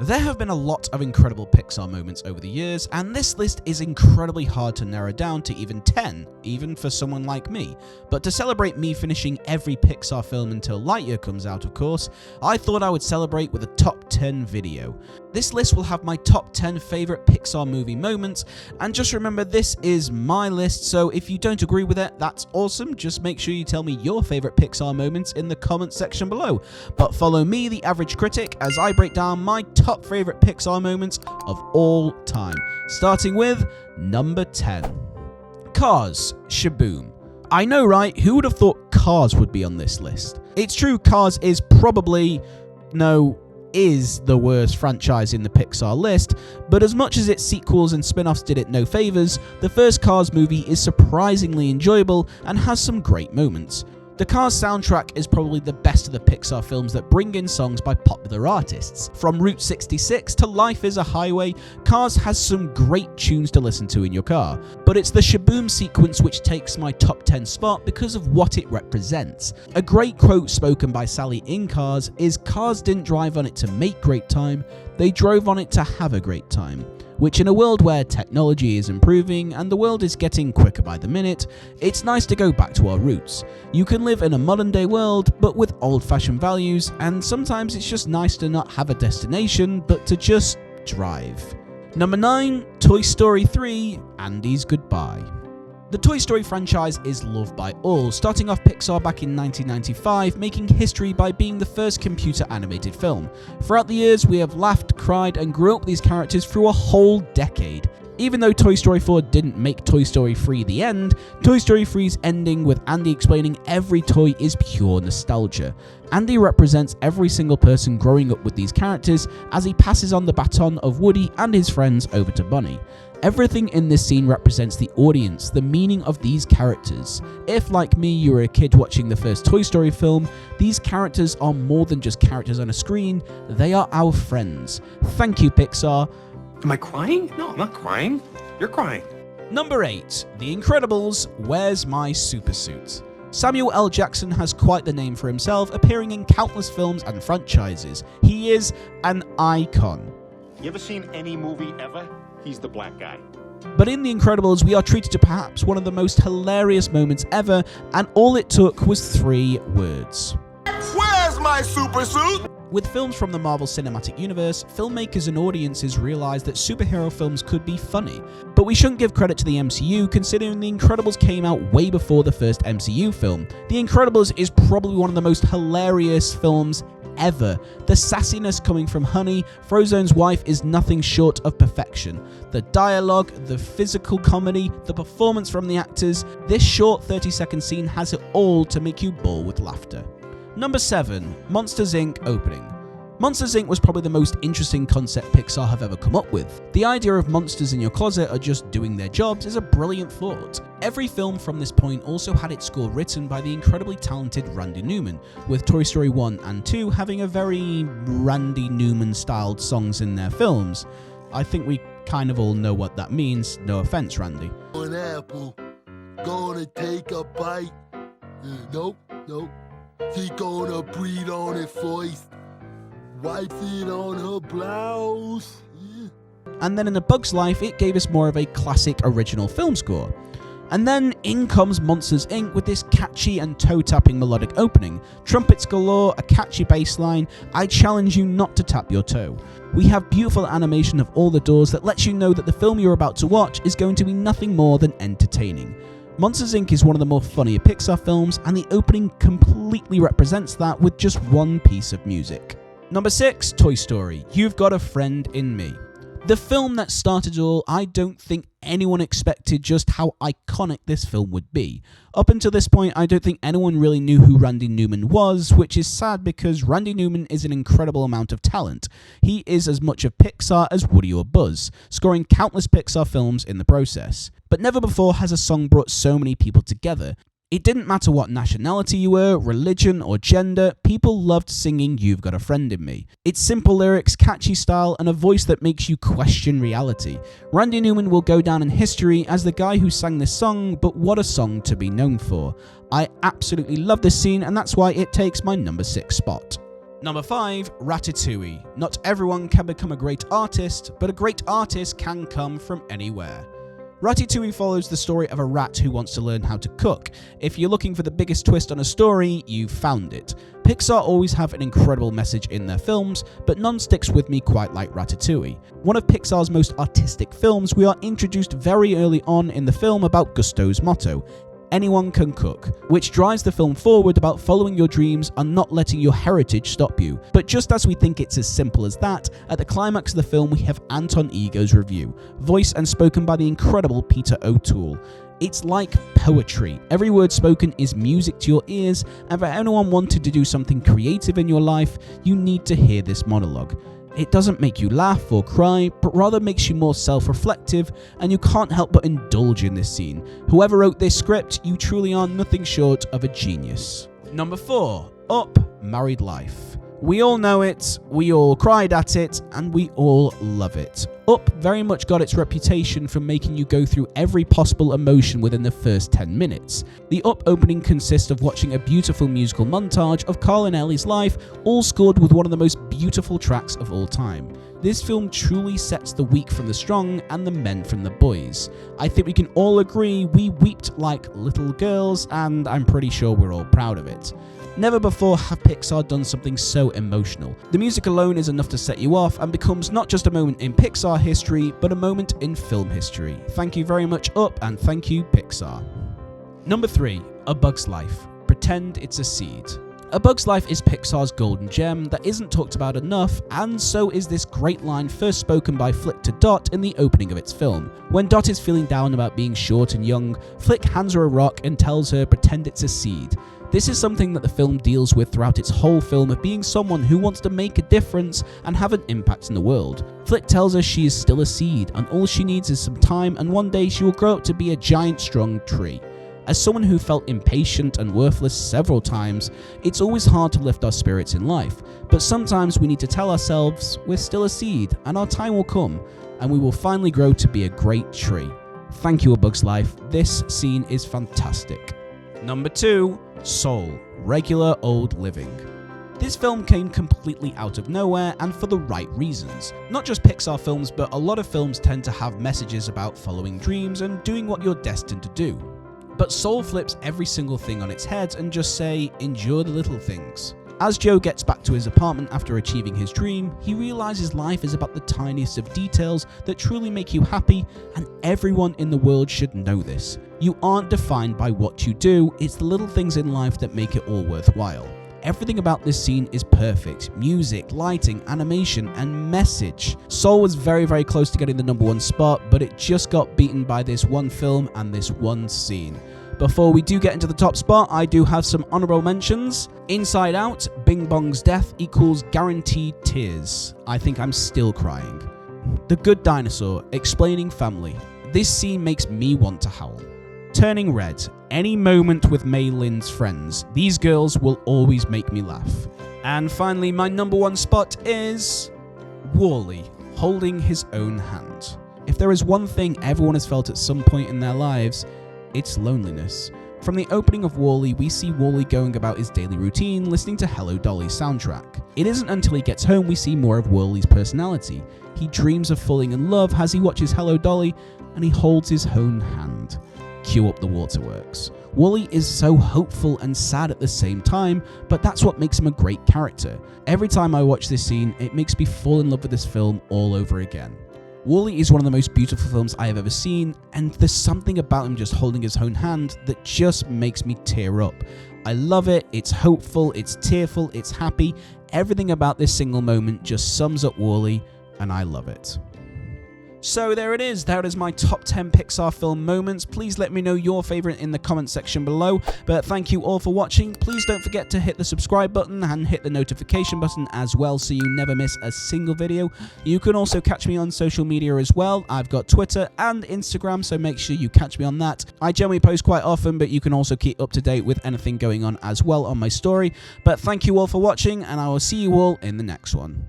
There have been a lot of incredible Pixar moments over the years, and this list is incredibly hard to narrow down to even 10, even for someone like me. But to celebrate me finishing every Pixar film until Lightyear comes out, of course, I thought I would celebrate with a top 10 video. This list will have my top 10 favourite Pixar movie moments, and just remember this is my list, so if you don't agree with it, that's awesome. Just make sure you tell me your favourite Pixar moments in the comments section below. But follow me, the average critic, as I break down my top favourite Pixar moments of all time. Starting with number 10. Cars, Shaboom. I know, right? Who would have thought Cars would be on this list? It's true, Cars is is the worst franchise in the Pixar list, but as much as its sequels and spin-offs did it no favours, the first Cars movie is surprisingly enjoyable and has some great moments. The Cars soundtrack is probably the best of the Pixar films that bring in songs by popular artists. From Route 66 to Life is a Highway, Cars has some great tunes to listen to in your car. But it's the Shaboom sequence which takes my top 10 spot because of what it represents. A great quote spoken by Sally in Cars is, "Cars didn't drive on it to make great time, they drove on it to have a great time." Which, in a world where technology is improving and the world is getting quicker by the minute, it's nice to go back to our roots. You can live in a modern day world, but with old-fashioned values, and sometimes it's just nice to not have a destination, but to just drive. Number 9, Toy Story 3, Andy's Goodbye. The Toy Story franchise is loved by all, starting off Pixar back in 1995, making history by being the first computer animated film. Throughout the years, we have laughed, cried, and grew up with these characters through a whole decade. Even though Toy Story 4 didn't make Toy Story 3 the end, Toy Story 3's ending with Andy explaining every toy is pure nostalgia. Andy represents every single person growing up with these characters as he passes on the baton of Woody and his friends over to Bonnie. Everything in this scene represents the audience, the meaning of these characters. If, like me, you were a kid watching the first Toy Story film, these characters are more than just characters on a screen, they are our friends. Thank you, Pixar. Am I crying? No, I'm not crying. You're crying. Number 8. The Incredibles, Where's My Supersuit? Samuel L. Jackson has quite the name for himself, appearing in countless films and franchises. He is an icon. You ever seen any movie ever? He's the black guy. But in The Incredibles, we are treated to perhaps one of the most hilarious moments ever, and all it took was 3 words. Where's my supersuit? With films from the Marvel Cinematic Universe, filmmakers and audiences realised that superhero films could be funny. But we shouldn't give credit to the MCU, considering The Incredibles came out way before the first MCU film. The Incredibles is probably one of the most hilarious films ever. The sassiness coming from Honey, Frozone's wife, is nothing short of perfection. The dialogue, the physical comedy, the performance from the actors, this short 30-second scene has it all to make you bawl with laughter. Number 7, Monsters Inc. opening. Monsters Inc. was probably the most interesting concept Pixar have ever come up with. The idea of monsters in your closet are just doing their jobs is a brilliant thought. Every film from this point also had its score written by the incredibly talented Randy Newman, with Toy Story 1 and 2 having a very Randy Newman-styled songs in their films. I think we kind of all know what that means, no offense, Randy. An apple, gonna take a bite. Nope. She gonna breathe on it first. Wipes it on her blouse. And then in A Bug's Life, it gave us more of a classic original film score. And then in comes Monsters Inc. with this catchy and toe-tapping melodic opening. Trumpets galore, a catchy bass line, I challenge you not to tap your toe. We have beautiful animation of all the doors that lets you know that the film you're about to watch is going to be nothing more than entertaining. Monsters Inc. is one of the more funnier Pixar films, and the opening completely represents that with just one piece of music. Number 6, Toy Story, You've Got a Friend in Me. The film that started it all, I don't think anyone expected just how iconic this film would be. Up until this point, I don't think anyone really knew who Randy Newman was, which is sad because Randy Newman is an incredible amount of talent. He is as much of Pixar as Woody or Buzz, scoring countless Pixar films in the process. But never before has a song brought so many people together. It didn't matter what nationality you were, religion or gender, people loved singing You've Got a Friend in Me. It's simple lyrics, catchy style, and a voice that makes you question reality. Randy Newman will go down in history as the guy who sang this song, but what a song to be known for. I absolutely love this scene, and that's why it takes my number 6 spot. Number 5, Ratatouille. Not everyone can become a great artist, but a great artist can come from anywhere. Ratatouille follows the story of a rat who wants to learn how to cook. If you're looking for the biggest twist on a story, you've found it. Pixar always have an incredible message in their films, but none sticks with me quite like Ratatouille. One of Pixar's most artistic films, we are introduced very early on in the film about Gusteau's motto, anyone can cook, which drives the film forward about following your dreams and not letting your heritage stop you. But just as we think it's as simple as that, at the climax of the film we have Anton Ego's review, voiced and spoken by the incredible Peter O'Toole. It's like poetry. Every word spoken is music to your ears, and for anyone wanting to do something creative in your life, you need to hear this monologue. It doesn't make you laugh or cry, but rather makes you more self-reflective, and you can't help but indulge in this scene. Whoever wrote this script, you truly are nothing short of a genius. Number 4, Up, Married Life. We all know it, we all cried at it, and we all love it. Up very much got its reputation for making you go through every possible emotion within the first 10 minutes. The Up opening consists of watching a beautiful musical montage of Carl and Ellie's life, all scored with one of the most beautiful tracks of all time. This film truly sets the weak from the strong and the men from the boys. I think we can all agree we wept like little girls, and I'm pretty sure we're all proud of it. Never before have Pixar done something so emotional. The music alone is enough to set you off and becomes not just a moment in Pixar history, but a moment in film history. Thank you very much, Up, and thank you, Pixar. Number 3, A Bug's Life. Pretend it's a seed. A Bug's Life is Pixar's golden gem that isn't talked about enough, and so is this great line first spoken by Flick to Dot in the opening of its film. When Dot is feeling down about being short and young, Flick hands her a rock and tells her pretend it's a seed. This is something that the film deals with throughout its whole film of being someone who wants to make a difference and have an impact in the world. Flick tells her she is still a seed and all she needs is some time, and one day she will grow up to be a giant strong tree. As someone who felt impatient and worthless several times, it's always hard to lift our spirits in life, but sometimes we need to tell ourselves we're still a seed and our time will come and we will finally grow to be a great tree. Thank you, A Bug's Life. This scene is fantastic. Number 2, Soul, Regular Old Living. This film came completely out of nowhere and for the right reasons. Not just Pixar films, but a lot of films tend to have messages about following dreams and doing what you're destined to do. But Soul flips every single thing on its head and just say, enjoy the little things. As Joe gets back to his apartment after achieving his dream, he realizes life is about the tiniest of details that truly make you happy, and everyone in the world should know this. You aren't defined by what you do, it's the little things in life that make it all worthwhile. Everything about this scene is perfect. Music, lighting, animation, and message. Soul was very, very close to getting the number 1 spot, but it just got beaten by this one film and this one scene. Before we do get into the top spot, I do have some honorable mentions. Inside Out, Bing Bong's death equals guaranteed tears. I think I'm still crying. The Good Dinosaur, explaining family. This scene makes me want to howl. Turning Red, any moment with Mei Lin's friends. These girls will always make me laugh. And finally, my number 1 spot is WALL-E, holding his own hand. If there is one thing everyone has felt at some point in their lives, it's loneliness. From the opening of WALL-E, we see WALL-E going about his daily routine, listening to Hello Dolly's soundtrack. It isn't until he gets home we see more of WALL-E's personality. He dreams of falling in love as he watches Hello Dolly, and he holds his own hand. Cue up the waterworks. WALL-E is so hopeful and sad at the same time, but that's what makes him a great character. Every time I watch this scene, it makes me fall in love with this film all over again. WALL-E is one of the most beautiful films I have ever seen, and there's something about him just holding his own hand that just makes me tear up. I love it, it's hopeful, it's tearful, it's happy. Everything about this single moment just sums up WALL-E, and I love it. So there it is, that is my top 10 Pixar film moments. Please let me know your favourite in the comment section below, but thank you all for watching. Please don't forget to hit the subscribe button and hit the notification button as well so you never miss a single video. You can also catch me on social media as well. I've got Twitter and Instagram, so make sure you catch me on that. I generally post quite often, but you can also keep up to date with anything going on as well on my story. But thank you all for watching, and I will see you all in the next one.